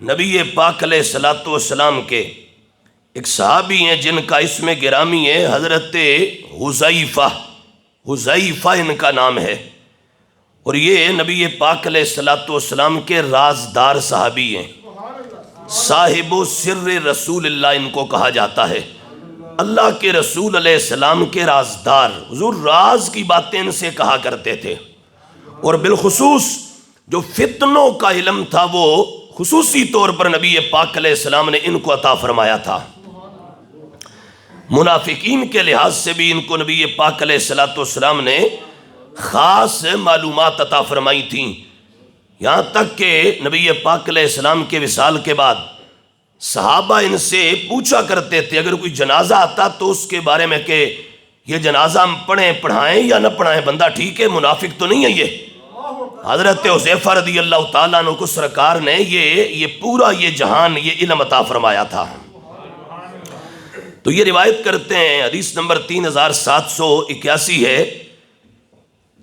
نبی پاک علیہ الصلوۃ والسلام کے ایک صحابی ہیں جن کا اسم گرامی ہے حضرت حذیفہ ان کا نام ہے، اور یہ نبی پاک علیہ الصلوۃ والسلام کے رازدار صحابی ہیں، صاحب و سر رسول اللہ ان کو کہا جاتا ہے، اللہ کے رسول علیہ السلام کے رازدار۔ حضور راز کی باتیں ان سے کہا کرتے تھے، اور بالخصوص جو فتنوں کا علم تھا وہ خصوصی طور پر نبی پاک علیہ السلام نے ان کو عطا فرمایا تھا۔ منافقین کے لحاظ سے بھی ان کو نبی پاک علیہ السلام نے خاص معلومات عطا فرمائی تھیں، یہاں تک کہ نبی پاک علیہ السلام کے وصال کے بعد صحابہ ان سے پوچھا کرتے تھے اگر کوئی جنازہ آتا تو اس کے بارے میں کہ یہ جنازہ ہم پڑھائیں یا نہ پڑھائیں، بندہ ٹھیک ہے، منافق تو نہیں ہے یہ۔ حضرت حذیفہ رضی اللہ تعالیٰ عنہ کو سرکار نے یہ پورا یہ جہان یہ علم عطا فرمایا تھا۔ تو یہ روایت کرتے ہیں، حدیث نمبر 3781 ہے،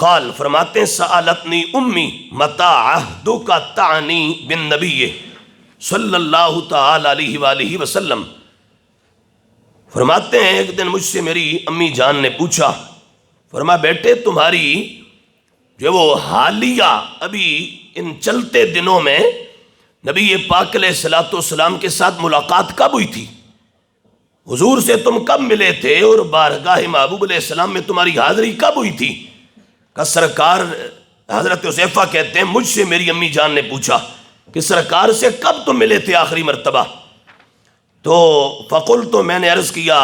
قال فرماتے ہیں سألتنی امی متی عہدک تعنی بالنبی صلی اللہ تعالی علیہ وآلہ وسلم۔ فرماتے ہیں ایک دن مجھ سے میری امی جان نے پوچھا، فرمایا بیٹے تمہاری جو وہ حالیہ ابھی ان چلتے دنوں میں نبی پاک علیہ السلام کے ساتھ ملاقات کب ہوئی تھی؟ حضور سے تم کب ملے تھے اور بارگاہ محبوب علیہ السلام میں تمہاری حاضری کب ہوئی تھی؟ کہ سرکار حضرت حذیفہ کہتے ہیں مجھ سے میری امی جان نے پوچھا کہ سرکار سے کب تم ملے تھے آخری مرتبہ؟ تو فقلت تو میں نے عرض کیا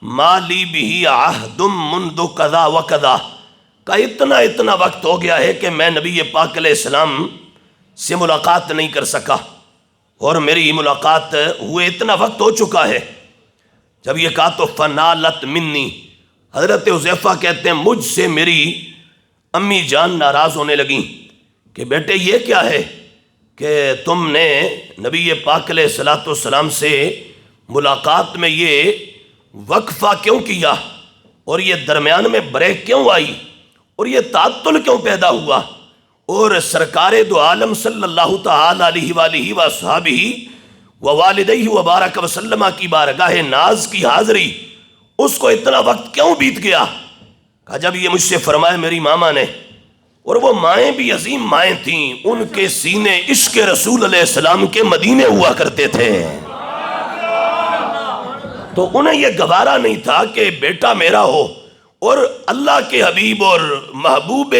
ما لی بہ عہد منذ کذا و کذا، کہ اتنا وقت ہو گیا ہے کہ میں نبی پاک علیہ السلام سے ملاقات نہیں کر سکا، اور میری ملاقات ہوئے اتنا وقت ہو چکا ہے۔ جب یہ کہا تو فنالت منی، حضرت حذیفہ کہتے ہیں مجھ سے میری امی جان ناراض ہونے لگیں کہ بیٹے یہ کیا ہے کہ تم نے نبی پاک علیہ السلام سے ملاقات میں یہ وقفہ کیوں کیا، اور یہ درمیان میں بریک کیوں آئی، اور یہ تعطل کیوں پیدا ہوا، اور سرکار دو عالم صلی اللہ تعالی علیہ وآلہ وصحبہ ووالدیہ وبارک وسلم کی بارگاہ ناز کی حاضری اس کو اتنا وقت کیوں بیت گیا؟ کہا جب یہ مجھ سے فرمایا میری ماما نے، اور وہ مائیں بھی عظیم مائیں تھیں، ان کے سینے عشق رسول علیہ السلام کے مدینے ہوا کرتے تھے، تو انہیں یہ گوارا نہیں تھا کہ بیٹا میرا ہو اور اللہ کے حبیب اور محبوب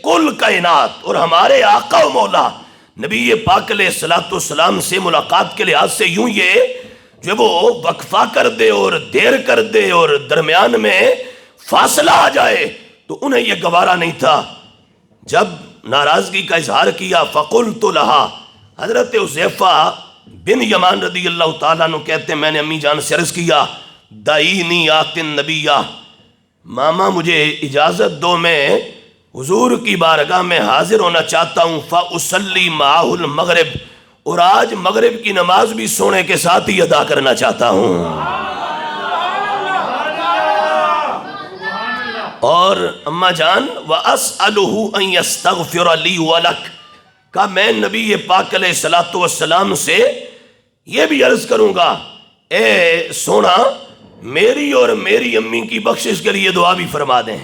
کل کائنات اور ہمارے آقا و مولا نبی پاک علیہ السلام سے ملاقات کے لحاظ سے یوں یہ جو وہ وقفہ کر دے اور دیر کر دے اور درمیان میں فاصلہ آ جائے، تو انہیں یہ گوارا نہیں تھا۔ جب ناراضگی کا اظہار کیا فقلت لہا، حضرت حذیفہ بن یمان رضی اللہ تعالیٰ عنہ کہتے ہیں میں نے امی جان سے عرض کیا دعینی آتی النبیہ، ماما مجھے اجازت دو میں حضور کی بارگاہ میں حاضر ہونا چاہتا ہوں، فاصلی معہ المغرب، اور آج مغرب کی نماز بھی سونے کے ساتھ ہی ادا کرنا چاہتا ہوں۔ اور اما جان وَأَسْأَلُهُ أَن يَسْتَغْفِرَ لِي وَلَكَ، کہا میں نبی پاک علیہ السلام سے یہ بھی عرض کروں گا اے سونا میری اور میری امی کی بخشش کے لیے دعا بھی فرما دیں۔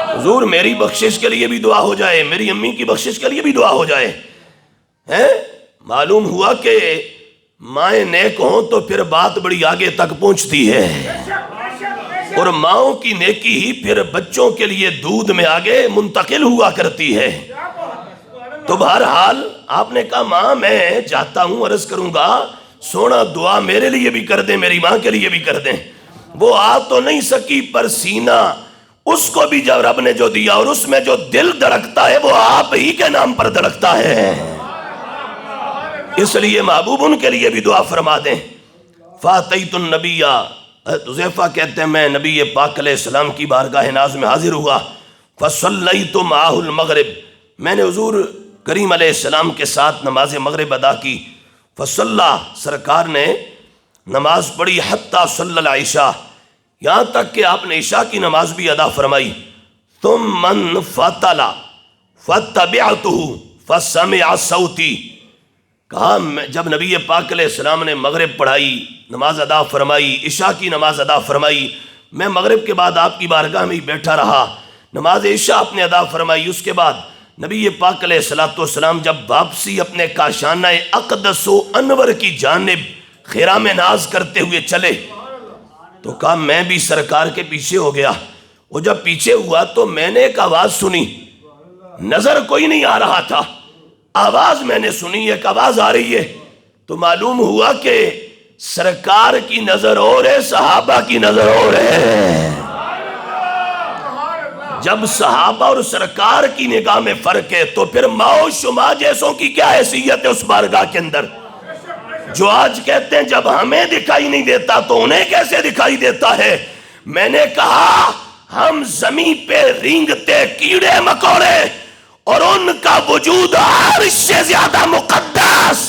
حضور میری بخشش کے لیے بھی دعا ہو جائے، میری امی کی بخشش کے لیے بھی دعا ہو جائے۔ معلوم ہوا کہ مائیں نیک ہوں تو پھر بات بڑی آگے تک پہنچتی ہے، اور ماؤں کی نیکی ہی پھر بچوں کے لیے دودھ میں آگے منتقل ہوا کرتی ہے۔ تو بہرحال آپ نے کہا ماں میں چاہتا ہوں عرض کروں گا سونا دعا میرے لیے بھی کر دیں، میری ماں کے لیے بھی کر دیں۔ وہ آ تو نہیں سکی پر سینہ اس کو بھی جب رب نے جو دیا، اور اس میں جو دل دھڑکتا ہے وہ آپ ہی کے نام پر دھڑکتا ہے، اس لیے محبوب ان کے لیے بھی دعا فرما دیں۔ فاتیت النبی، حذیفہ کہتے ہیں میں نبی پاک علیہ السلام کی بارگاہ ناز میں حاضر ہوا، فصلیت معہ المغرب، میں نے حضور کریم علیہ السلام کے ساتھ نماز مغرب ادا کی، فصلی، سرکار نے نماز پڑھی، حتی صلی العشاء، یہاں تک کہ آپ نے عشاء کی نماز بھی ادا فرمائی، ثم انفتل فتبعتہ فسمع صوتی، کہا جب نبی پاک علیہ السلام نے مغرب پڑھائی، نماز ادا فرمائی، عشاء کی نماز ادا فرمائی، میں مغرب کے بعد آپ کی بارگاہ میں ہی بیٹھا رہا، نماز عشاء آپ نے ادا فرمائی، اس کے بعد نبی پاک علیہ السلام جب واپسی اپنے کاشانہ اقدس و انور کی جانب خرام ناز کرتے ہوئے چلے تو کہا میں بھی سرکار کے پیچھے ہو گیا، وہ جب پیچھے ہوا تو میں نے ایک آواز سنی، نظر کوئی نہیں آ رہا تھا، آواز میں نے سنی، ایک آواز آ رہی ہے، تو معلوم ہوا کہ سرکار کی نظر اور ہے، صحابہ کی نظر اور ہے۔ جب صحابہ اور سرکار کی نگاہ میں فرق ہے تو پھر ماؤ شما جیسوں کی کیا حیثیت ہے اس بارگاہ کے اندر؟ جو آج کہتے ہیں جب ہمیں دکھائی نہیں دیتا تو انہیں کیسے دکھائی دیتا ہے؟ میں نے کہا ہم زمین پہ رینگتے کیڑے مکوڑے اور ان کا وجود عرش سے زیادہ مقدس۔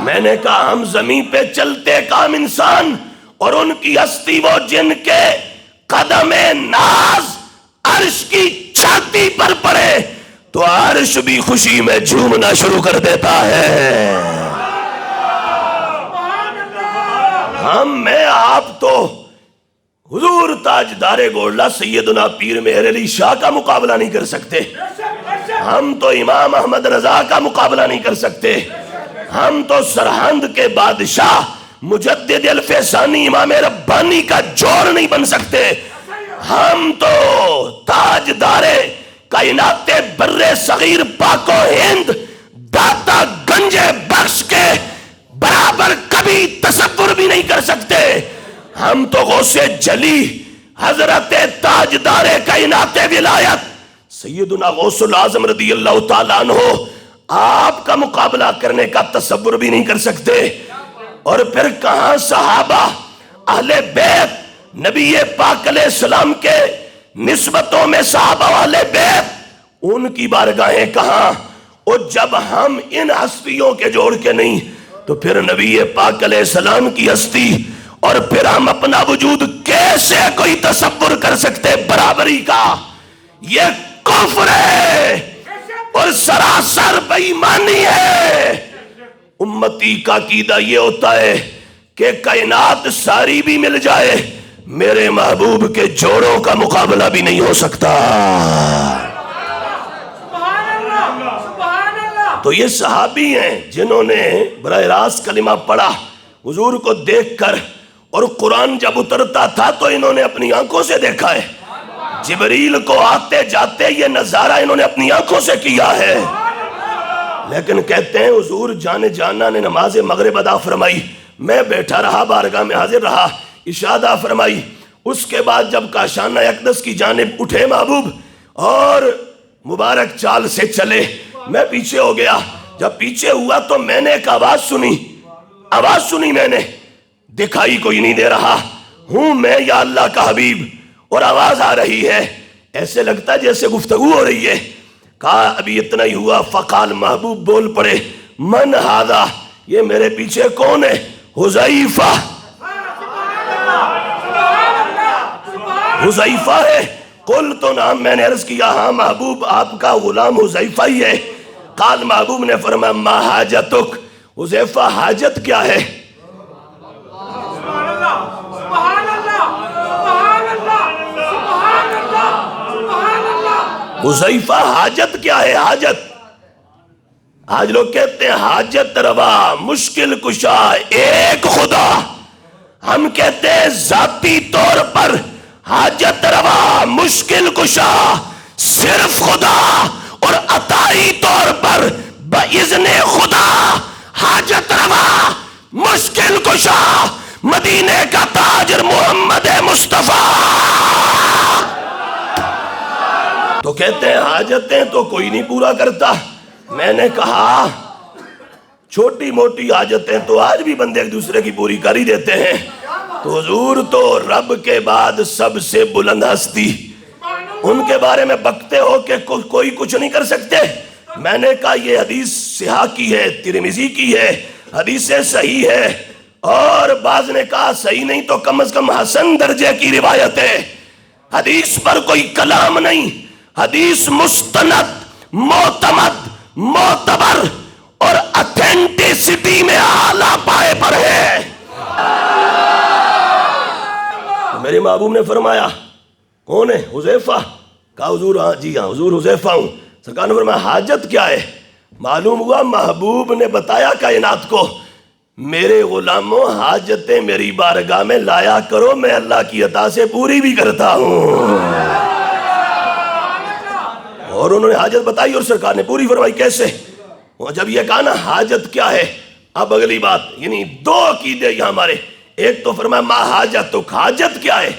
میں نے کہا ہم زمین پہ چلتے کام انسان اور ان کی ہستی وہ جن کے قدم ناز عرش کی چھاتی پر پڑے تو عرش بھی خوشی میں جھومنا شروع کر دیتا ہے۔ میں آپ تو حضور تاجدار گولڈا سیدنا پیر مہر علی شاہ کا مقابلہ نہیں کر سکتے، ہم تو امام احمد رضا کا مقابلہ نہیں کر سکتے، ہم تو سرہند کے بادشاہ مجدد الفسانی امام ربانی کا جوڑ نہیں بن سکتے، ہم تو تاجدار کائنات بر صغیر پاک و ہند داتا گنج بخش کے برابر کبھی تصور بھی نہیں کر سکتے، ہم تو غوث جلی حضرت تاجدار کائنات ولایت سیدنا غوث العظم رضی اللہ تعالیٰ عنہ آپ کا مقابلہ کرنے کا تصور بھی نہیں کر سکتے۔ اور پھر کہاں صحابہ اہل بیت نبی پاک علیہ السلام کے نسبتوں میں صحابہ اہل بیت ان کی بارگاہیں کہاں؟ اور جب ہم ان ہستیوں کے جوڑ کے نہیں تو پھر نبی پاک علیہ السلام کی ہستی اور پھر ہم اپنا وجود کیسے کوئی تصور کر سکتے برابری کا؟ یہ کفر ہے اور سراسر بے ایمانی ہے۔ امتی کا عقیدہ یہ ہوتا ہے کہ کائنات ساری بھی مل جائے میرے محبوب کے جوڑوں کا مقابلہ بھی نہیں ہو سکتا۔ تو یہ صحابی ہیں جنہوں نے براہ راست کلمہ پڑھا حضور کو دیکھ کر، اور قرآن جب اترتا تھا تو انہوں نے اپنی آنکھوں سے دیکھا ہے، جبریل کو آتے جاتے یہ نظارہ انہوں نے اپنی آنکھوں سے کیا ہے۔ لیکن کہتے ہیں حضور جانے جانا نے نماز مغرب ادا فرمائی، میں بیٹھا رہا بارگاہ میں حاضر رہا، عشاء ادا فرمائی، اس کے بعد جب کاشانہ اقدس کی جانب اٹھے محبوب اور مبارک چال سے چلے، میں پیچھے ہو گیا، جب پیچھے ہوا تو میں نے ایک آواز سنی میں نے، دکھائی کوئی نہیں دے رہا، ہوں میں یا اللہ کا حبیب اور آواز آ رہی ہے، ایسے لگتا جیسے گفتگو ہو رہی ہے۔ کہا ابھی اتنا ہی ہوا، فقال محبوب بول پڑے من ہذا، یہ میرے پیچھے کون ہے؟ حذیفہ ہے۔ قل تو نام میں نے عرض کیا ہاں محبوب آپ کا غلام حذیفہ ہی ہے۔ قال محبوب نے فرمایا ما حاجتک، حذیفہ حاجت کیا ہے؟ حذیفہ حاجت کیا ہے؟ حاجت، آج لوگ کہتے ہیں حاجت روا مشکل کشا ایک خدا، ہم کہتے ہیں ذاتی طور پر حاجت روا مشکل کشا صرف خدا، اور عطائی طور پر باذن خدا حاجت روا مشکل کشا مدینے کا تاجر محمد مصطفیٰ۔ تو کہتے ہیں حاجتیں تو کوئی نہیں پورا کرتا، میں نے کہا چھوٹی موٹی حاجتیں تو آج بھی بندے ایک دوسرے کی پوری کر ہی دیتے ہیں، تو حضور تو رب کے بعد سب سے بلند ہستی، ان کے بارے میں بکتے ہو کہ کوئی کچھ نہیں کر سکتے۔ میں نے کہا یہ حدیث صحیح کی ہے، ترمذی کی ہے، حدیث صحیح ہے، اور بعض نے کہا صحیح نہیں تو کم از کم حسن درجے کی روایت ہے، حدیث پر کوئی کلام نہیں، حدیث مستند معتمد معتبر اور اتھینٹسٹی میں اعلیٰ پائے پر ہے۔ میرے محبوب نے فرمایا کون ہے؟ حذیفہ۔ کہا حضور ہاں جی ہاں حضور حذیفہ ہوں۔ سرکار نے فرمایا حاجت کیا ہے؟ معلوم ہوا محبوب نے بتایا کائنات کو میرے غلاموں حاجتیں میری بارگاہ میں لایا کرو، میں اللہ کی عطا سے پوری بھی کرتا ہوں۔ اور انہوں نے حاجت بتائی اور سرکار نے پوری فرمائی۔ کیسے؟ جب یہ کہا نا حاجت کیا ہے، اب اگلی بات، یعنی دو عقیدے یہاں ہمارے، ایک تو فرمایا ما حاجتک، حاجت کیا ہے؟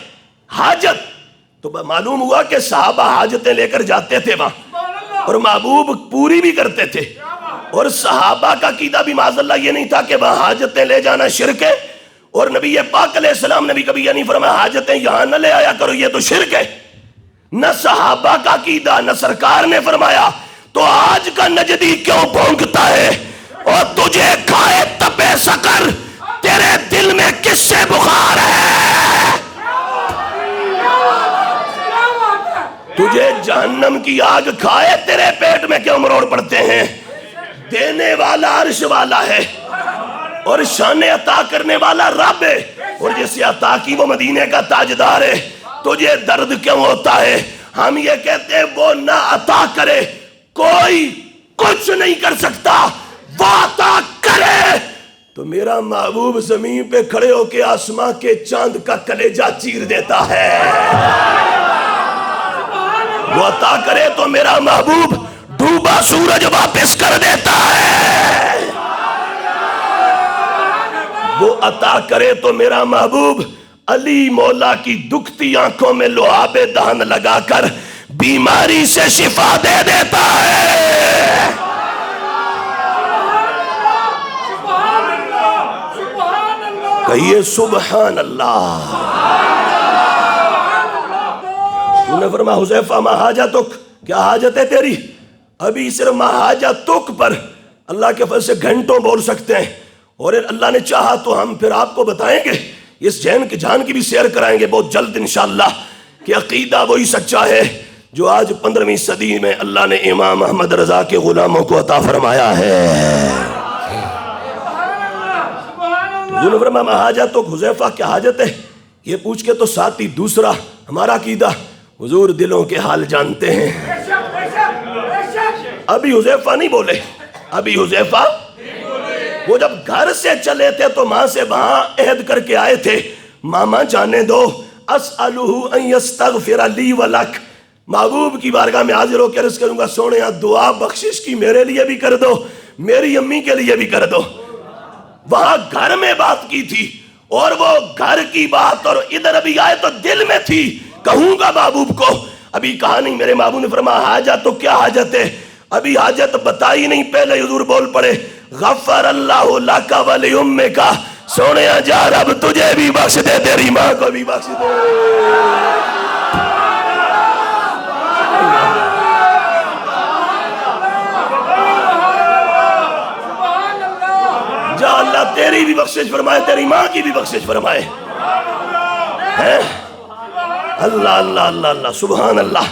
حاجت تو معلوم ہوا کہ صحابہ حاجتیں لے کر جاتے تھے وہاں اور محبوب پوری بھی کرتے تھے، اور صحابہ کا عقیدہ بھی معاذ اللہ یہ نہیں تھا کہ وہاں حاجتیں لے جانا شرک ہے، اور نبی پاک علیہ السلام نے بھی کبھی یہ نہیں فرمایا حاجتیں یہاں نہ لے آیا کرو یہ تو شرک ہے۔ نہ صحابہ کا عقیدہ نہ سرکار نے فرمایا، تو آج کا نجدی کیوں بھونکتا ہے اور تجھے کھائے تپے سقر، تیرے دل میں کس سے بخار ہے؟ تجھے جہنم کی آگ کھائے تیرے پیٹ میں کیوں مروڑ پڑتے ہیں؟ دینے والا عرش والا ہے اور شان عطا کرنے والا رب ہے، اور جس سے عطا کی وہ مدینے کا تاجدار ہے۔ تجھے درد کیوں ہوتا ہے؟ ہم یہ کہتے ہیں وہ نہ عطا کرے کوئی کچھ نہیں کر سکتا، وہ عطا کرے تو میرا محبوب زمین پہ کھڑے ہو کے آسمان کے چاند کا کلیجہ چیر دیتا ہے۔ وہ عطا کرے تو میرا محبوب ڈوبا سورج واپس کر دیتا ہے۔ وہ عطا کرے تو میرا محبوب علی مولا کی دکھتی آنکھوں میں لعاب دہن لگا کر بیماری سے شفا دے دیتا ہے۔ کہیے سبحان اللہ۔ انہوں نے فرمایا حذیفہ ما حاجتک، کیا حاجت ہے تیری؟ ابھی صرف ما حاجتک پر اللہ کے فضل سے گھنٹوں بول سکتے ہیں، اور اللہ نے چاہا تو ہم پھر آپ کو بتائیں گے، اس جان کی بھی سیر کرائیں گے بہت جلد انشاءاللہ، کہ عقیدہ وہی سچا ہے جو آج 15ویں صدی میں اللہ نے امام احمد رضا کے غلاموں کو عطا فرمایا ہے۔ حضور نے فرمایا حاجتک، حذیفہ کیا حاجت ہے؟ یہ پوچھ کے تو ساتھ ہی دوسرا ہمارا عقیدہ، حضور دلوں کے حال جانتے ہیں۔ ابھی حذیفہ نہیں بولے، ابھی حذیفہ وہ جب گھر سے چلے تھے تو ماں سے وہاں عہد کر کے آئے تھے، ماما جانے دو اسألہ ان یستغفر لی ولک، محبوب کی بارگاہ میں حاضر ہو کے عرض کروں گا سونے دعا بخشش کی میرے لیے بھی کر دو، میری امی کے لیے بھی کر دو۔ وہاں گھر میں بات کی تھی، اور وہ گھر کی بات اور ادھر ابھی آئے تو دل میں تھی، کہوں گا محبوب کو، ابھی کہا نہیں۔ میرے محبوب نے فرمایا حاجت تو کیا حاجت ہے؟ ابھی حاجت بتائی نہیں، پہلے حضور بول پڑے غفر اللہ لک ولی امک، سونے جا رب تجھے بھی بخش دے تیری ماں کو بھی بخش دے۔ جا اللہ تیری بھی بخشش فرمائے، تیری ماں کی بھی بخشش فرمائے۔ اللہ اللہ اللہ اللہ سبحان اللہ۔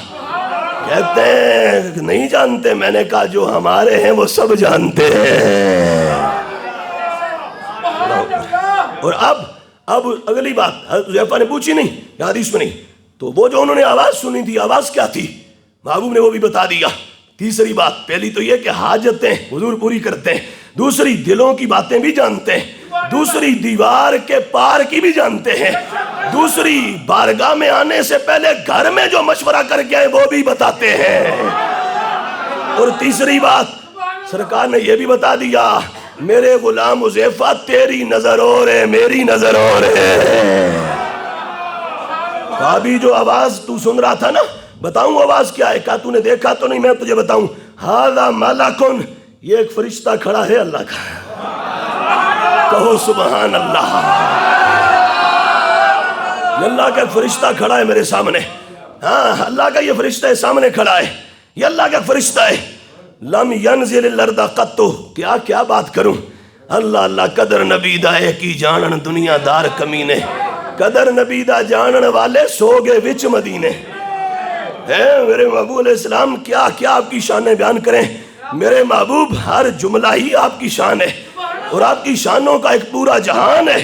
کہتے ہیں نہیں جانتے، میں نے کہا جو ہمارے ہیں وہ سب جانتے ہیں۔ اور اب اگلی بات حذیفہ نے پوچھی نہیں، یا حدیث میں نہیں، تو وہ جو انہوں نے آواز سنی تھی، آواز کیا تھی؟ محبوب نے وہ بھی بتا دیا۔ تیسری بات، پہلی تو یہ کہ حاجتیں حضور پوری کرتے ہیں، دوسری دلوں کی باتیں بھی جانتے ہیں، دوسری دیوار کے پار کی بھی جانتے ہیں، دوسری بارگاہ میں آنے سے پہلے گھر میں جو مشورہ کر کے آئے وہ بھی بتاتے ہیں، اور تیسری بات سرکار نے یہ بھی بتا دیا میرے غلام حذیفہ تیری نظر اور ہے، میری نظر اور ہے۔ ابھی جو آواز تو سن رہا تھا نا، بتاؤں آواز کیا ہے؟ کہا تو نے دیکھا تو نہیں، میں تجھے بتاؤں، ھذا ملکن، یہ ایک فرشتہ کھڑا ہے اللہ کا، کہو سبحان اللہ۔ یہ اللہ کا ایک فرشتہ کھڑا ہے میرے سامنے، ہاں اللہ کا یہ فرشتہ سامنے کھڑا ہے، یہ اللہ کا فرشتہ ہے۔ لم ینزل الارض قط، کیا بات کروں، اللہ اللہ قدر نبی دا ہے کی جانن دنیا دار کمینے، قدر نبی دا جانن والے سوگے وچ مدینے۔ میرے محبوب علیہ السلام کیا آپ کی شانیں بیان کریں۔ میرے محبوب ہر جملہ ہی آپ کی شان ہے اور آپ کی شانوں کا ایک پورا جہان ہے۔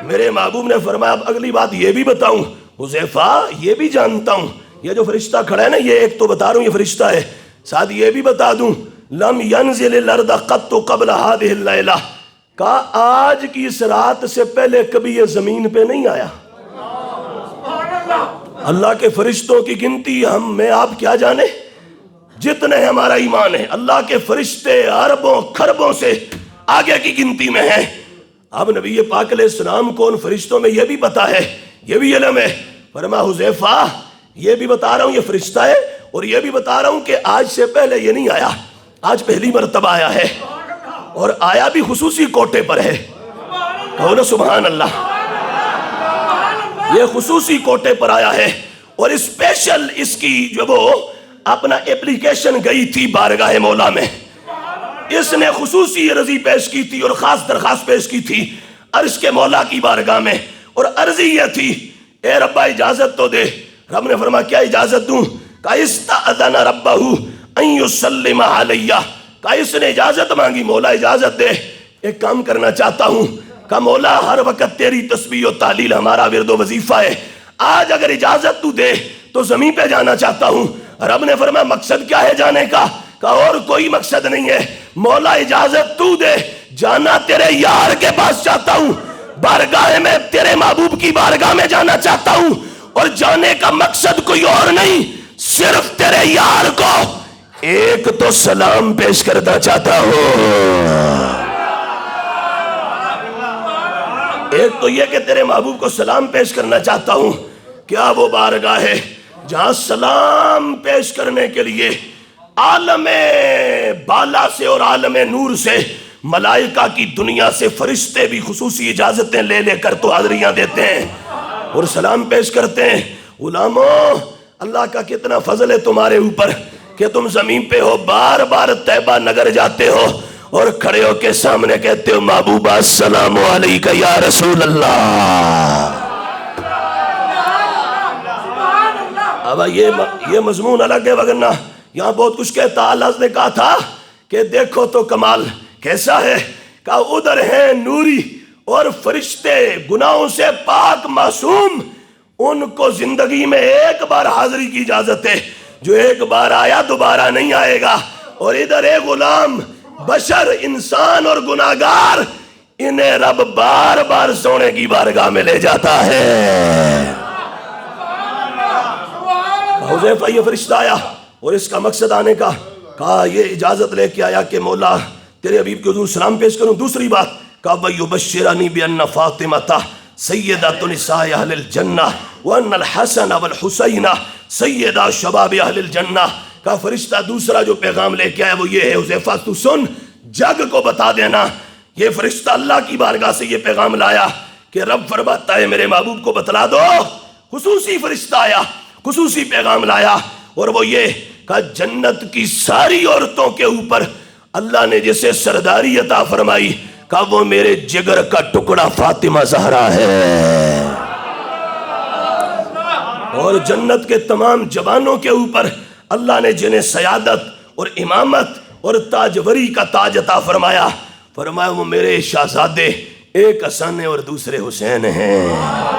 میرے محبوب نے فرمایا اب اگلی بات یہ بھی بتاؤں حذیفہ، یہ بھی جانتا ہوں، یہ جو فرشتہ کھڑا ہے نا، یہ ایک تو بتا رہا ہوں یہ فرشتہ ہے، ساتھ یہ بھی بتا دوں لم ینزل الارض قط قبل هذه الليلہ، کہا آج کی اس رات سے پہلے کبھی یہ زمین پہ نہیں آیا۔ اللہ کے فرشتوں کی گنتی میں آپ کیا جانے، جتنے ہمارا ایمان ہے، اللہ کے فرشتے اربوں خربوں سے آگے کی گنتی میں ہیں۔ اب نبی پاک علیہ السلام کو ان فرشتوں میں یہ بھی پتا ہے، یہ بھی علم ہے۔ فرمایا حذیفہ یہ بھی بتا رہا ہوں یہ فرشتہ ہے، اور یہ بھی بتا رہا ہوں کہ آج سے پہلے یہ نہیں آیا، آج پہلی مرتبہ آیا ہے، اور آیا بھی خصوصی کوٹے پر ہے۔ کہو نا سبحان اللہ، یہ خصوصی کوٹے پر آیا ہے، اور اسپیشل اس کی جو وہ اپنا اپلیکیشن گئی تھی بارگاہ مولا میں، اس نے خصوصی عرضی پیش کی تھی اور خاص درخواست پیش کی تھی عرش کے مولا کی بارگاہ میں، اور عرضی یہ تھی اے ربا اجازت تو دے۔ رب نے فرمایا کیا اجازت دوں؟ کہا استأذن ربہ ان یسلم علیہ، کہا اس نے اجازت مانگی، مولا اجازت دے، ایک کام کرنا چاہتا ہوں۔ کہا مولا ہر وقت تیری تسبیح و تعلیل ہمارا ورد و وظیفہ ہے، آج اگر اجازت تو دے تو زمین پہ جانا چاہتا ہوں۔ رب نے فرمایا مقصد کیا ہے جانے کا؟ کہا اور کوئی مقصد نہیں ہے، مولا اجازت تو دے، جانا تیرے یار کے پاس چاہتا ہوں، بارگاہ میں تیرے محبوب کی بارگاہ میں جانا چاہتا ہوں، اور جانے کا مقصد کوئی اور نہیں، صرف تیرے یار کو ایک تو سلام پیش کرنا چاہتا ہوں۔ ایک تو یہ کہ تیرے محبوب کو سلام پیش کرنا چاہتا ہوں۔ کیا وہ بارگاہ ہے جہاں سلام پیش کرنے کے لیے عالم بالا سے اور عالم نور سے، ملائکہ کی دنیا سے فرشتے بھی خصوصی اجازتیں لے لے کر تو حاضریاں دیتے ہیں اور سلام پیش کرتے ہیں۔ غلاموں، اللہ کا کتنا فضل ہے تمہارے اوپر کہ تم زمین پہ ہو، بار بار طیبہ نگر جاتے ہو اور کھڑے ہو کے سامنے کہتے ہو محبوبہ السلام علیکہ یا رسول اللہ۔ اب یہ مضمون الگ ہے، وگرنہ یہاں بہت کچھ کہتا۔ اللہ نے کہا تھا کہ دیکھو تو کمال کیسا ہے، کہا ادھر ہیں نوری اور فرشتے گناہوں سے پاک معصوم، ان کو زندگی میں ایک بار حاضری کی اجازت ہے، جو ایک بار آیا دوبارہ نہیں آئے گا، اور ادھر ہے غلام بشر انسان اور گناہگار، انہیں رب بار بار سونے کی بارگاہ میں لے جاتا ہے۔ حذیفہ یہ فرشتہ آیا اور اس کا مقصد آنے کا، کہا یہ اجازت لے کے آیا کہ مولا تیرے حبیب کے حضور سلام پیش کروں۔ دوسری بات کہا وَيُبَشِّرَنِي بِأَنَّ فَاطِمَةَ سَيِّدَةُ نِسَاءِ أَهْلِ الْجَنَّةِ وَأَنَّ الْحَسَنَ وَالْحُسَيْنَ سَيِّدَا شَبَابِ أَهْلِ الْجَنَّةِ۔ کہا فرشتہ دوسرا جو پیغام لے کے آیا وہ یہ ہے حذیفہ تو سن، جگ کو بتا دینا، یہ فرشتہ اللہ کی بارگاہ سے یہ پیغام لایا کہ رب فرماتا ہے میرے محبوب کو بتلا دو، خصوصی فرشتہ آیا، خصوصی پیغام لایا، اور وہ یہ کہ جنت کی ساری عورتوں کے اوپر اللہ نے جسے سرداری عطا فرمائی، کہ وہ میرے جگر کا ٹکڑا فاطمہ زہرا ہے، اور جنت کے تمام جوانوں کے اوپر اللہ نے جنہیں سیادت اور امامت اور تاجوری کا تاج عطا فرمایا، فرمایا وہ میرے شہزادے ایک حسن اور دوسرے حسین ہیں۔